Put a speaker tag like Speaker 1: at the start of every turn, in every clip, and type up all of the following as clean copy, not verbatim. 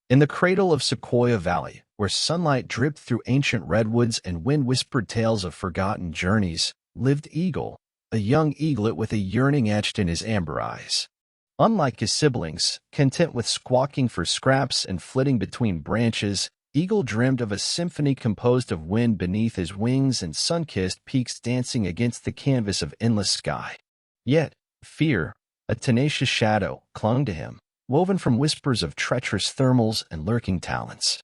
Speaker 1: In the cradle of Sequoia Valley, where sunlight dripped through ancient redwoods and wind whispered tales of forgotten journeys, lived Eagle, a young eaglet with a yearning etched in his amber eyes. Unlike his siblings, content with squawking for scraps and flitting between branches, Eagle dreamed of a symphony composed of wind beneath his wings and sun-kissed peaks dancing against the canvas of endless sky. Yet, fear, a tenacious shadow, clung to him, woven from whispers of treacherous thermals and lurking talents.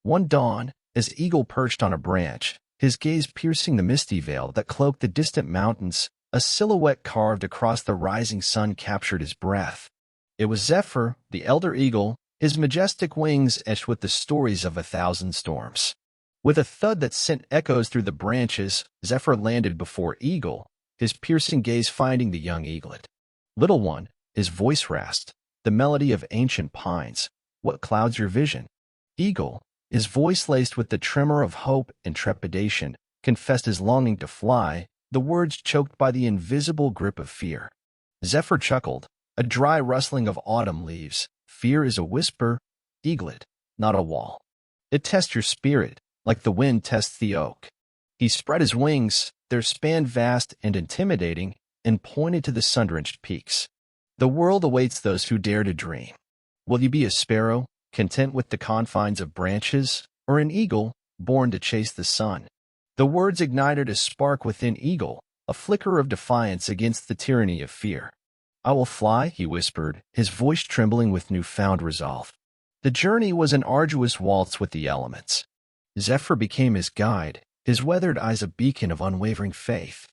Speaker 1: One dawn, as Eagle perched on a branch, his gaze piercing the misty veil that cloaked the distant mountains, a silhouette carved across the rising sun captured his breath. It was Zephyr, the elder eagle, his majestic wings etched with the stories of 1,000 storms. With a thud that sent echoes through the branches, Zephyr landed before Eagle, his piercing gaze finding the young eaglet. "Little one," his voice rasped, the melody of ancient pines, "what clouds your vision?" Eagle, his voice laced with the tremor of hope and trepidation, confessed his longing to fly, the words choked by the invisible grip of fear. Zephyr chuckled, a dry rustling of autumn leaves. "Fear is a whisper, eaglet, not a wall. It tests your spirit, like the wind tests the oak." He spread his wings, their span vast and intimidating, and pointed to the sun-drenched peaks. "The world awaits those who dare to dream. Will you be a sparrow, content with the confines of branches, or an eagle, born to chase the sun?" The words ignited a spark within Eagle, a flicker of defiance against the tyranny of fear. "I will fly," he whispered, his voice trembling with newfound resolve. The journey was an arduous waltz with the elements. Zephyr became his guide, his weathered eyes a beacon of unwavering faith.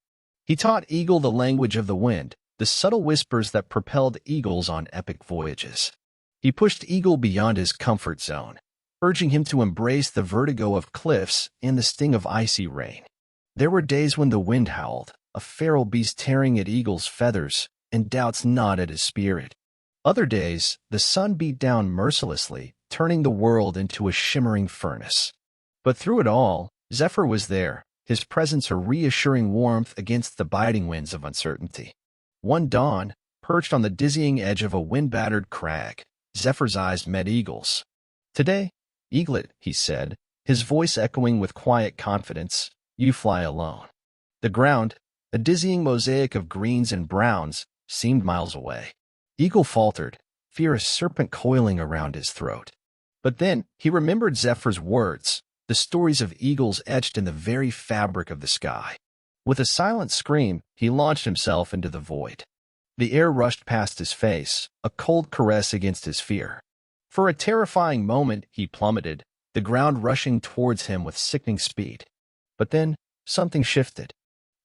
Speaker 1: He taught Eagle the language of the wind, the subtle whispers that propelled eagles on epic voyages. He pushed Eagle beyond his comfort zone, urging him to embrace the vertigo of cliffs and the sting of icy rain. There were days when the wind howled, a feral beast tearing at Eagle's feathers, and doubts gnawed at his spirit. Other days, the sun beat down mercilessly, turning the world into a shimmering furnace. But through it all, Zephyr was there, his presence a reassuring warmth against the biting winds of uncertainty. One dawn, perched on the dizzying edge of a wind-battered crag, Zephyr's eyes met Eagle's. "Today, eaglet," he said, his voice echoing with quiet confidence, "you fly alone." The ground, a dizzying mosaic of greens and browns, seemed miles away. Eagle faltered, fear a serpent coiling around his throat. But then he remembered Zephyr's words, the stories of eagles etched in the very fabric of the sky. With a silent scream, he launched himself into the void. The air rushed past his face, a cold caress against his fear. For a terrifying moment, he plummeted, the ground rushing towards him with sickening speed. But then, something shifted.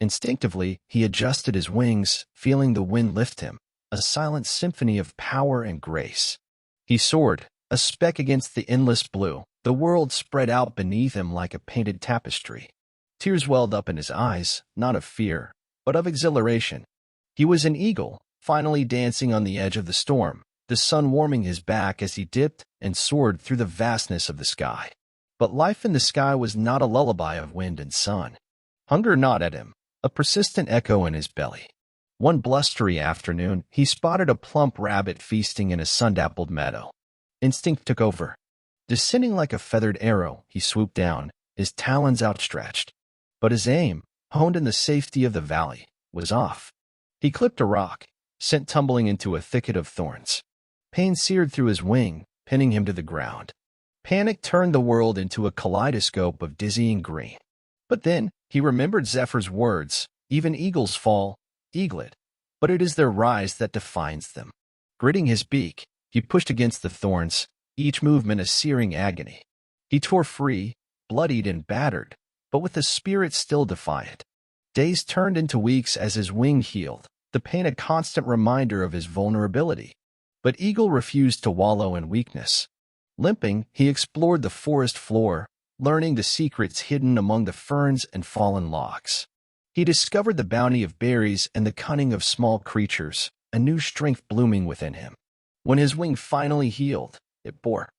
Speaker 1: Instinctively, he adjusted his wings, feeling the wind lift him, a silent symphony of power and grace. He soared, a speck against the endless blue, the world spread out beneath him like a painted tapestry. Tears welled up in his eyes, not of fear, but of exhilaration. He was an eagle, finally dancing on the edge of the storm, the sun warming his back as he dipped and soared through the vastness of the sky. But life in the sky was not a lullaby of wind and sun. Hunger gnawed at him, a persistent echo in his belly. One blustery afternoon, he spotted a plump rabbit feasting in a sun-dappled meadow. Instinct took over. Descending like a feathered arrow, he swooped down, his talons outstretched. But his aim, honed in the safety of the valley, was off. He clipped a rock, sent tumbling into a thicket of thorns. Pain seared through his wing, pinning him to the ground. Panic turned the world into a kaleidoscope of dizzying green. But then he remembered Zephyr's words, "Even eagles fall, eaglet, but it is their rise that defines them." Gritting his beak, he pushed against the thorns, each movement a searing agony. He tore free, bloodied and battered, but with a spirit still defiant. Days turned into weeks as his wing healed, the pain a constant reminder of his vulnerability. But Eagle refused to wallow in weakness. Limping, he explored the forest floor, learning the secrets hidden among the ferns and fallen logs. He discovered the bounty of berries and the cunning of small creatures, a new strength blooming within him. When his wing finally healed, it bore